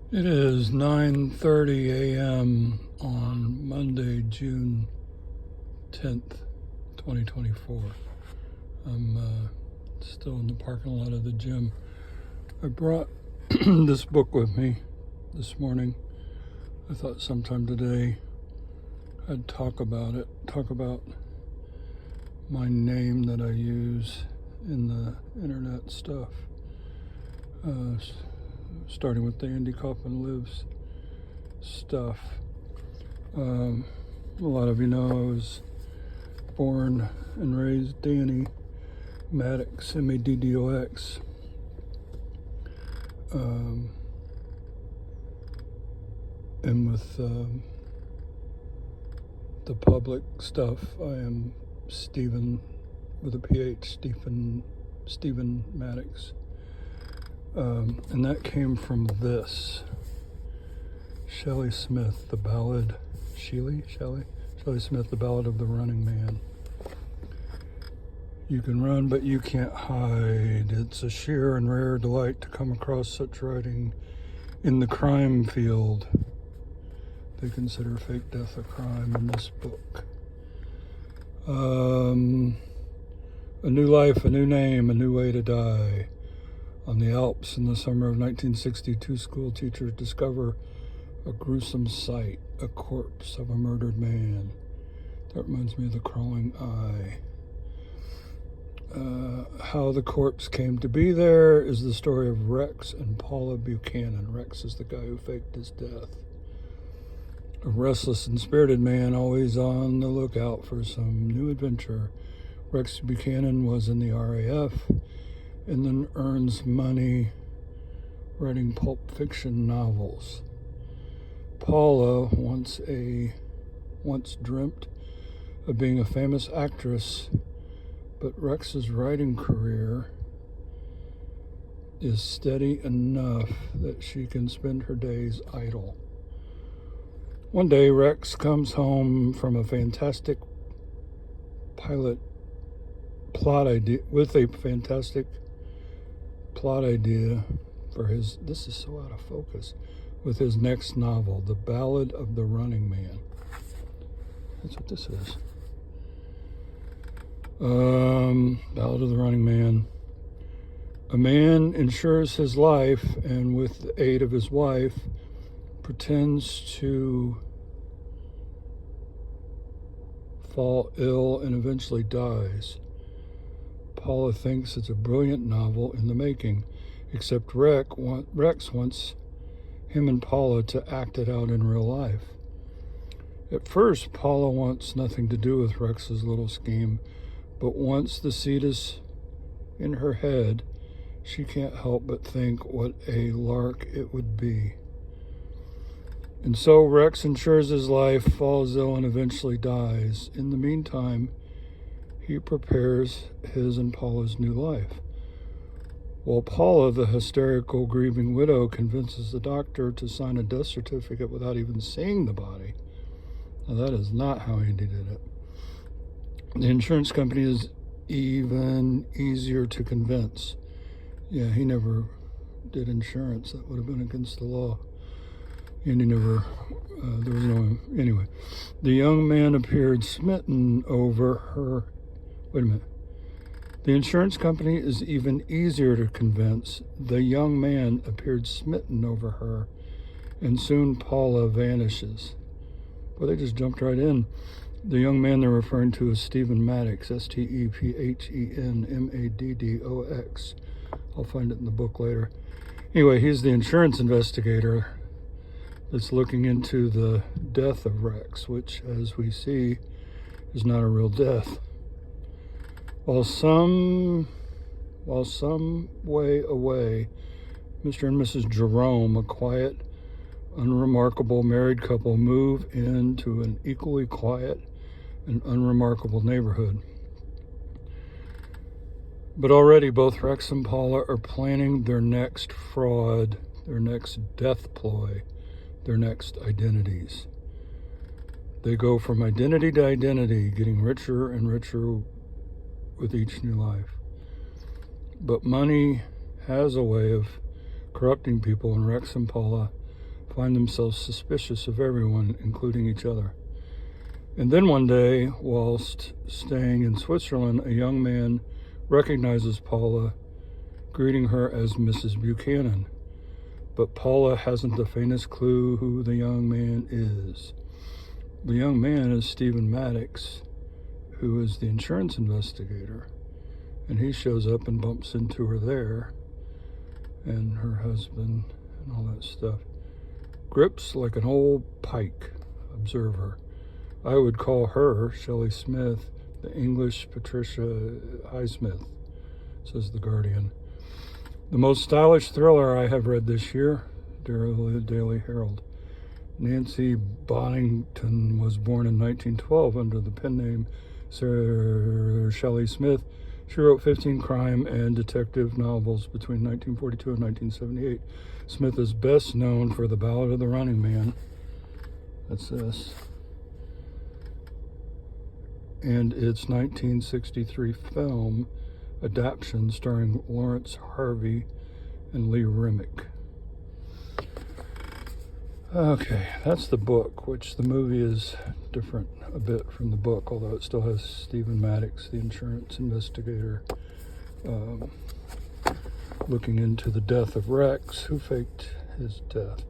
It is 9:30 a.m. on Monday, June 10th, 2024. I'm still in the parking lot of the gym. I brought this book with me this morning. I thought sometime today I'd talk about my name that I use in the internet stuff. Starting with the Andy Kaufman Lives stuff. A lot of you know I was born and raised Danny Maddox, Maddox. And with the public stuff, I am Stephen with a PH, Stephen Maddox. And that came from this. Shelley Smith, the Ballad, Shelley Smith, the Ballad of the Running Man. You can run, but you can't hide. It's a sheer and rare delight to come across such writing in the crime field. They consider fake death a crime in this book. A new life, a new name, a new way to die. On the Alps in the summer of 1962, school teachers discover a gruesome sight, a corpse of a murdered man. That reminds me of The Crawling Eye. How the corpse came to be there is the story of Rex and Paula Buchanan. Rex is the guy who faked his death. A restless and spirited man, always on the lookout for some new adventure. Rex Buchanan was in the RAF and then earns money writing pulp fiction novels. Paula once dreamt of being a famous actress, but Rex's writing career is steady enough that she can spend her days idle. One day, Rex comes home from a fantastic plot idea for his, this is so out of focus, with his next novel, The Ballad of the Running Man. That's what this is. Ballad of the Running Man. A man insures his life and with the aid of his wife pretends to fall ill and eventually dies. Paula thinks it's a brilliant novel in the making, except Rex wants him and Paula to act it out in real life. At first, Paula wants nothing to do with Rex's little scheme, but once the seed is in her head, she can't help but think what a lark it would be. And so Rex insures his life, falls ill, and eventually dies. In the meantime, he prepares his and Paula's new life. While Paula, the hysterical, grieving widow, convinces the doctor to sign a death certificate without even seeing the body. Now, that is not how Andy did it. The insurance company is even easier to convince. Yeah, he never did insurance. That would have been against the law. And he never, there was no, anyway. The young man appeared smitten over her. Wait a minute. The insurance company is even easier to convince. The young man appeared smitten over her, and soon Paula vanishes. Well, they just jumped right in. The young man they're referring to is Stephen Maddox, Stephenmaddox. I'll find it in the book later. Anyway, he's the insurance investigator that's looking into the death of Rex, which, as we see, is not a real death. While some way away, Mr. and Mrs. Jerome, a quiet, unremarkable married couple, move into an equally quiet and unremarkable neighborhood. But already both Rex and Paula are planning their next fraud, their next death ploy, their next identities. They go from identity to identity, getting richer and richer with each new life. But money has a way of corrupting people, and Rex and Paula find themselves suspicious of everyone, including each other. And then one day, whilst staying in Switzerland, a young man recognizes Paula, greeting her as Mrs. Buchanan. But Paula hasn't the faintest clue who the young man is. The young man is Stephen Maddox, who is the insurance investigator. And he shows up and bumps into her there, and her husband, and all that stuff. Grips like an old pike, observe her. I would call her, Shelley Smith, the English Patricia Highsmith, says The Guardian. The most stylish thriller I have read this year, Daily Herald. Nancy Boddington was born in 1912 under the pen name Sarah Shelley Smith. She wrote 15 crime and detective novels between 1942 and 1978. Smith is best known for The Ballad of the Running Man. That's this. And its 1963 film adaptation starring Lawrence Harvey and Lee Remick. Okay, that's the book, which the movie is different a bit from the book, although it still has Stephen Maddox, the insurance investigator, looking into the death of Rex, who faked his death.